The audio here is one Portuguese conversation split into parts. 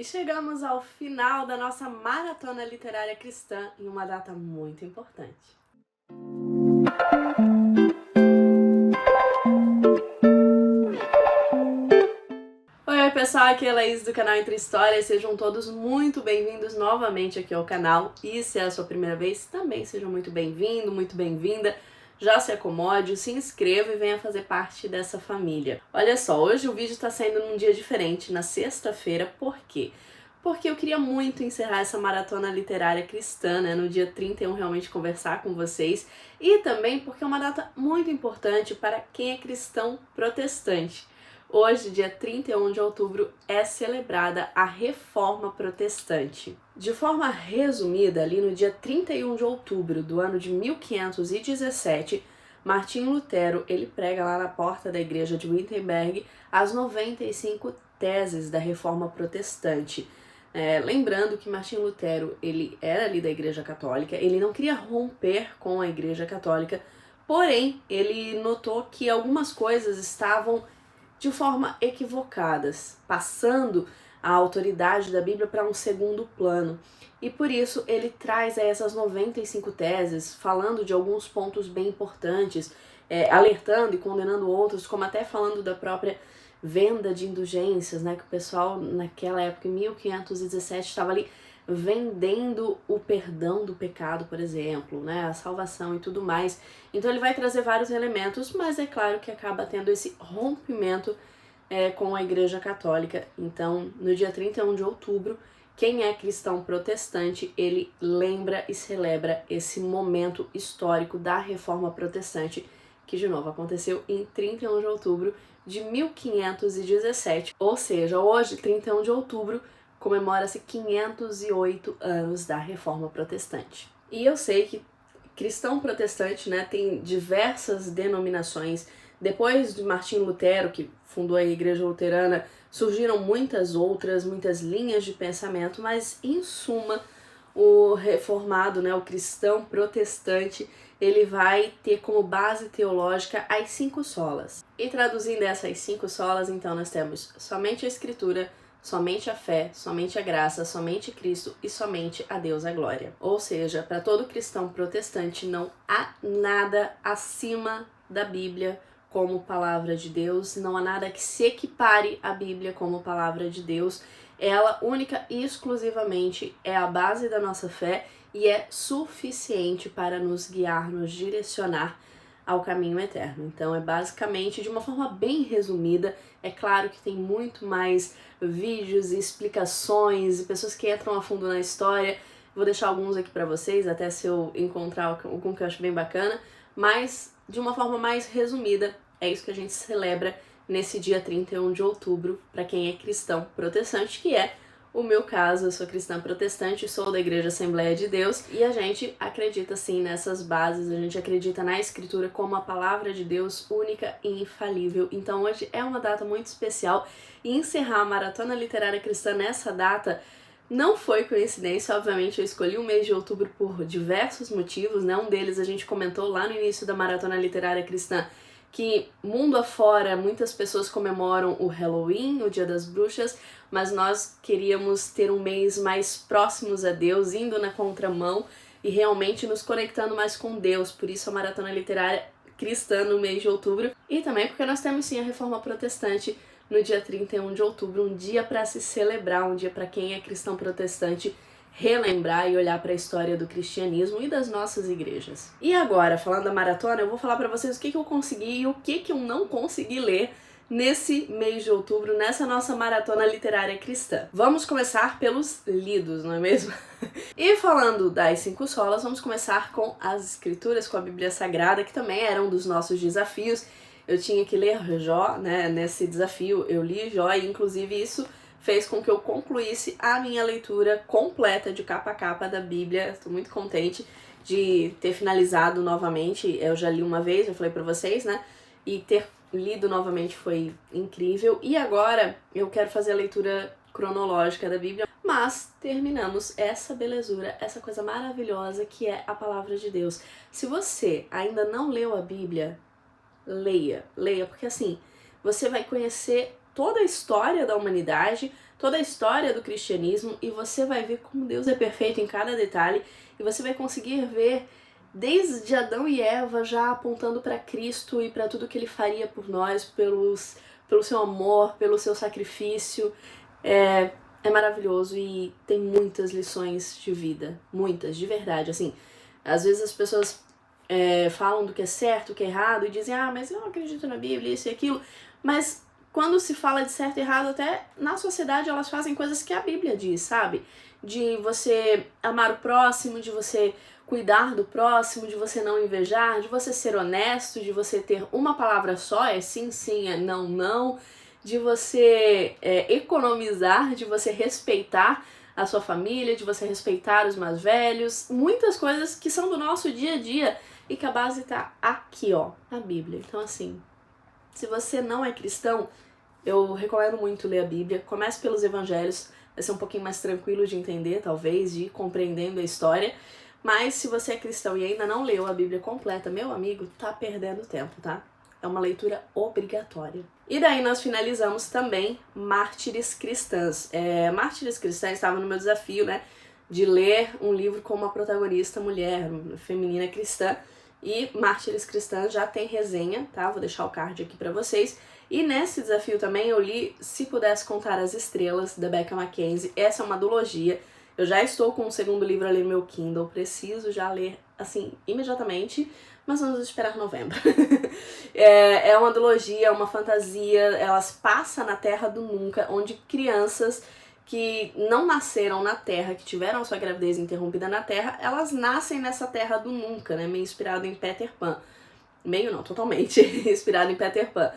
E chegamos ao final da nossa maratona literária cristã em uma data muito importante. Oi pessoal, aqui é a Laís do canal Entre Histórias, sejam todos muito bem-vindos novamente aqui ao canal e se é a sua primeira vez, também seja muito bem-vindo, muito bem-vinda. Já se acomode, se inscreva e venha fazer parte dessa família. Olha só, hoje o vídeo está saindo num dia diferente, na sexta-feira, por quê? Porque eu queria muito encerrar essa maratona literária cristã, né, no dia 31, realmente conversar com vocês, e também porque é uma data muito importante para quem é cristão protestante. Hoje, dia 31 de outubro, é celebrada a Reforma Protestante. De forma resumida, ali no dia 31 de outubro do ano de 1517, Martinho Lutero ele prega lá na porta da igreja de Wittenberg as 95 teses da Reforma Protestante. Lembrando que Martinho Lutero ele era ali da Igreja Católica, ele não queria romper com a Igreja Católica, porém ele notou que algumas coisas estavam de forma equivocadas, passando a autoridade da Bíblia para um segundo plano. E por isso ele traz essas 95 teses, falando de alguns pontos bem importantes, alertando e condenando outros, como até falando da própria venda de indulgências, né, que o pessoal naquela época, em 1517, estava ali vendendo o perdão do pecado, por exemplo, né, a salvação e tudo mais. Então ele vai trazer vários elementos, mas é claro que acaba tendo esse rompimento com a Igreja Católica. Então, no dia 31 de outubro, quem é cristão protestante, ele lembra e celebra esse momento histórico da Reforma Protestante, que de novo aconteceu em 31 de outubro de 1517, ou seja, hoje, 31 de outubro, comemora-se 508 anos da Reforma Protestante. E eu sei que cristão protestante, né, tem diversas denominações. Depois de Martinho Lutero, que fundou a Igreja Luterana, surgiram muitas outras, muitas linhas de pensamento, mas em suma, o reformado, né, o cristão protestante, ele vai ter como base teológica as 5 solas. E traduzindo essas 5 solas, então nós temos somente a Escritura, somente a fé, somente a graça, somente Cristo e somente a Deus a glória. Ou seja, para todo cristão protestante não há nada acima da Bíblia como palavra de Deus, não há nada que se equipare à Bíblia como palavra de Deus. Ela única e exclusivamente é a base da nossa fé e é suficiente para nos guiar, nos direcionar ao caminho eterno. Então é basicamente, de uma forma bem resumida, é claro que tem muito mais vídeos e explicações e pessoas que entram a fundo na história. Vou deixar alguns aqui para vocês, até se eu encontrar algum que eu acho bem bacana, mas de uma forma mais resumida, é isso que a gente celebra nesse dia 31 de outubro, para quem é cristão protestante, que é o meu caso. Eu sou cristã protestante, sou da Igreja Assembleia de Deus e a gente acredita sim nessas bases, a gente acredita na Escritura como a palavra de Deus única e infalível. Então hoje é uma data muito especial e encerrar a Maratona Literária Cristã nessa data não foi coincidência. Obviamente eu escolhi o mês de outubro por diversos motivos, né? Um deles a gente comentou lá no início da Maratona Literária Cristã, que mundo afora muitas pessoas comemoram o Halloween, o Dia das Bruxas, mas nós queríamos ter um mês mais próximos a Deus, indo na contramão e realmente nos conectando mais com Deus. Por isso a Maratona Literária Cristã no mês de outubro, e também porque nós temos sim a Reforma Protestante no dia 31 de outubro, um dia para se celebrar, um dia para quem é cristão protestante relembrar e olhar para a história do cristianismo e das nossas igrejas. E agora, falando da maratona, eu vou falar para vocês o que eu consegui e o que eu não consegui ler nesse mês de outubro, nessa nossa maratona literária cristã. Vamos começar pelos lidos, não é mesmo? E falando das 5 solas, vamos começar com as Escrituras, com a Bíblia Sagrada, que também era um dos nossos desafios. Eu tinha que ler Jó, né? Nesse desafio eu li Jó e inclusive isso fez com que eu concluísse a minha leitura completa de capa a capa da Bíblia. Estou muito contente de ter finalizado novamente. Eu já li uma vez, eu falei pra vocês, né? E ter lido novamente foi incrível. E agora eu quero fazer a leitura cronológica da Bíblia, mas terminamos essa belezura, essa coisa maravilhosa que é a palavra de Deus. Se você ainda não leu a Bíblia, leia, porque assim, você vai conhecer toda a história da humanidade, toda a história do cristianismo, e você vai ver como Deus é perfeito em cada detalhe, e você vai conseguir ver desde Adão e Eva já apontando para Cristo e para tudo que ele faria por nós, pelo seu amor, pelo seu sacrifício. É maravilhoso e tem muitas lições de vida, muitas, de verdade, assim. Às vezes as pessoas falam do que é certo, o que é errado, e dizem, mas eu não acredito na Bíblia, isso e aquilo, mas quando se fala de certo e errado, até na sociedade elas fazem coisas que a Bíblia diz, sabe? De você amar o próximo, de você cuidar do próximo, de você não invejar, de você ser honesto, de você ter uma palavra só, é sim, sim, é não, não, de você economizar, de você respeitar a sua família, de você respeitar os mais velhos, muitas coisas que são do nosso dia a dia e que a base tá aqui, ó, na Bíblia. Então, assim, se você não é cristão, eu recomendo muito ler a Bíblia. Comece pelos evangelhos, vai ser um pouquinho mais tranquilo de entender, talvez, de ir compreendendo a história. Mas se você é cristão e ainda não leu a Bíblia completa, meu amigo, tá perdendo tempo, tá? É uma leitura obrigatória. E daí nós finalizamos também Mártires Cristãs. Mártires Cristãs estava no meu desafio, né? De ler um livro com uma protagonista mulher, feminina cristã. E Mártires Cristãs já tem resenha, tá? Vou deixar o card aqui pra vocês. E nesse desafio também eu li Se Pudesse Contar as Estrelas, da Becca Mackenzie. Essa é uma duologia. Eu já estou com o segundo livro ali no meu Kindle, preciso já ler, assim, imediatamente, mas vamos esperar novembro. É uma duologia, uma fantasia, elas passam na Terra do Nunca, onde crianças que não nasceram na Terra, que tiveram sua gravidez interrompida na Terra, elas nascem nessa Terra do Nunca, né, meio inspirado em Peter Pan. Meio não, totalmente inspirado em Peter Pan.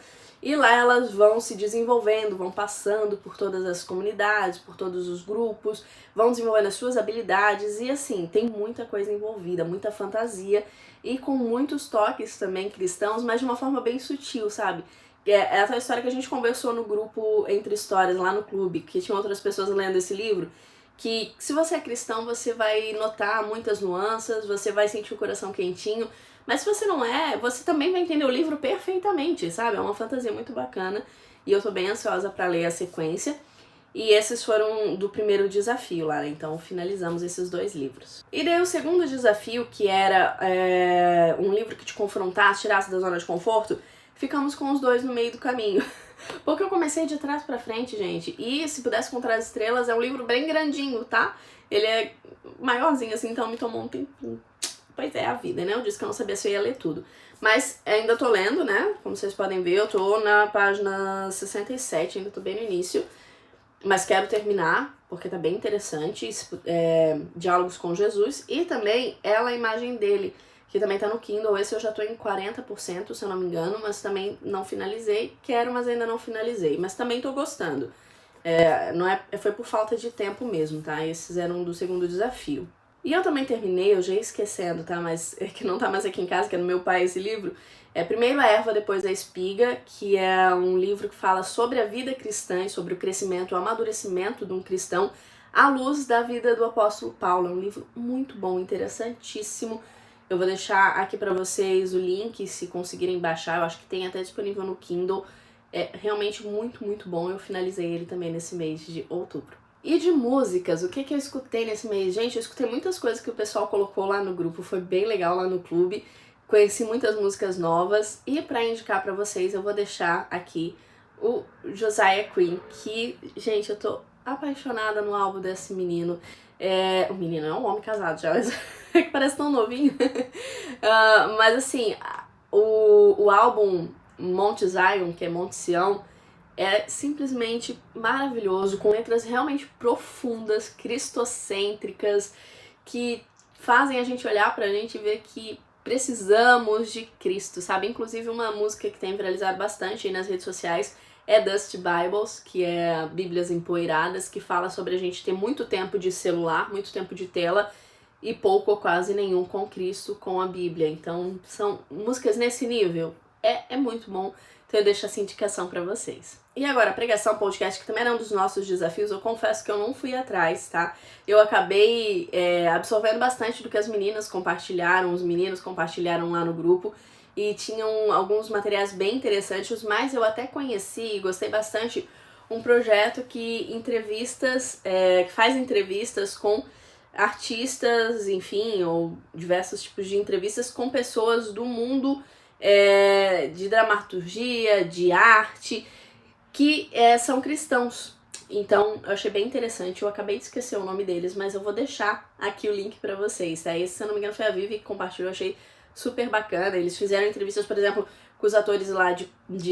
E lá elas vão se desenvolvendo, vão passando por todas as comunidades, por todos os grupos, vão desenvolvendo as suas habilidades e assim, tem muita coisa envolvida, muita fantasia e com muitos toques também cristãos, mas de uma forma bem sutil, sabe? É essa história que a gente conversou no grupo Entre Histórias, lá no clube, que tinha outras pessoas lendo esse livro, que se você é cristão, você vai notar muitas nuances, você vai sentir o coração quentinho, mas se você não é, você também vai entender o livro perfeitamente, sabe? É uma fantasia muito bacana e eu tô bem ansiosa pra ler a sequência. E esses foram do primeiro desafio lá, né? Então finalizamos esses 2 livros. E daí o segundo desafio, que era um livro que te confrontasse, tirasse da zona de conforto, ficamos com os 2 no meio do caminho. Porque eu comecei de trás pra frente, gente, e Se Pudesse Contar as Estrelas é um livro bem grandinho, tá? Ele é maiorzinho assim, então me tomou um tempinho. Pois é, a vida, né? Eu disse que eu não sabia se eu ia ler tudo. Mas ainda tô lendo, né? Como vocês podem ver, eu tô na página 67, ainda tô bem no início. Mas quero terminar, porque tá bem interessante. Diálogos com Jesus. E também Ela, a Imagem dele, que também tá no Kindle. Esse eu já tô em 40%, se eu não me engano, mas também não finalizei. Quero, mas ainda não finalizei. Mas também tô gostando. Foi por falta de tempo mesmo, tá? Esses eram do segundo desafio. E eu também terminei, eu já ia esquecendo, tá? Mas é que não tá mais aqui em casa, que é no meu pai esse livro. Primeiro a Erva, depois a Espiga, que é um livro que fala sobre a vida cristã e sobre o crescimento, o amadurecimento de um cristão à luz da vida do apóstolo Paulo. É um livro muito bom, interessantíssimo. Eu vou deixar aqui pra vocês o link, se conseguirem baixar. Eu acho que tem até disponível no Kindle. É realmente muito, muito bom. Eu finalizei ele também nesse mês de outubro. E de músicas, o que eu escutei nesse mês? Gente, eu escutei muitas coisas que o pessoal colocou lá no grupo, foi bem legal lá no clube. Conheci muitas músicas novas e pra indicar pra vocês eu vou deixar aqui o Josiah Quinn, que, gente, eu tô apaixonada no álbum desse menino. O menino é um homem casado já, mas é que parece tão novinho. Mas assim, o álbum Monte Zion, que é Monte Sião, é simplesmente maravilhoso, com letras realmente profundas, cristocêntricas, que fazem a gente olhar pra gente e ver que precisamos de Cristo, sabe? Inclusive uma música que tem viralizado bastante aí nas redes sociais é Dusty Bibles, que é Bíblias Empoeiradas, que fala sobre a gente ter muito tempo de celular, muito tempo de tela e pouco ou quase nenhum com Cristo, com a Bíblia. Então são músicas nesse nível, é muito bom. Então eu deixo essa indicação pra vocês. E agora, a pregação podcast, que também era um dos nossos desafios, eu confesso que eu não fui atrás, tá? Eu acabei absorvendo bastante do que as meninas compartilharam, os meninos compartilharam lá no grupo, e tinham alguns materiais bem interessantes, mas eu até conheci e gostei bastante um projeto que faz entrevistas com artistas, enfim, ou diversos tipos de entrevistas com pessoas do mundo de dramaturgia, de arte, que são cristãos. Então, eu achei bem interessante. Eu acabei de esquecer o nome deles, mas eu vou deixar aqui o link pra vocês, tá? Esse, se eu não me engano, foi a Vivi que compartilhou. Eu achei super bacana. Eles fizeram entrevistas, por exemplo, com os atores lá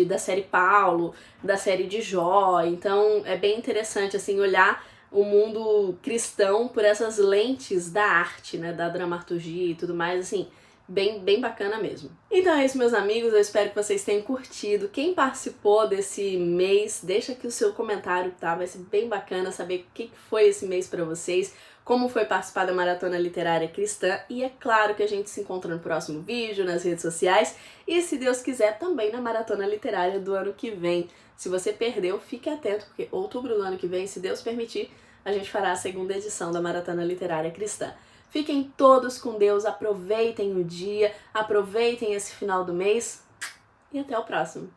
da série Paulo, da série de Jó. Então, é bem interessante, assim, olhar o mundo cristão por essas lentes da arte, né? Da dramaturgia e tudo mais, assim, bem bacana mesmo. Então é isso, meus amigos, eu espero que vocês tenham curtido. Quem participou desse mês, deixa aqui o seu comentário, tá? Vai ser bem bacana saber o que foi esse mês pra vocês, como foi participar da Maratona Literária Cristã, e é claro que a gente se encontra no próximo vídeo, nas redes sociais, e se Deus quiser, também na Maratona Literária do ano que vem. Se você perdeu, fique atento, porque outubro do ano que vem, se Deus permitir, a gente fará a segunda edição da Maratona Literária Cristã. Fiquem todos com Deus, aproveitem o dia, aproveitem esse final do mês e até o próximo.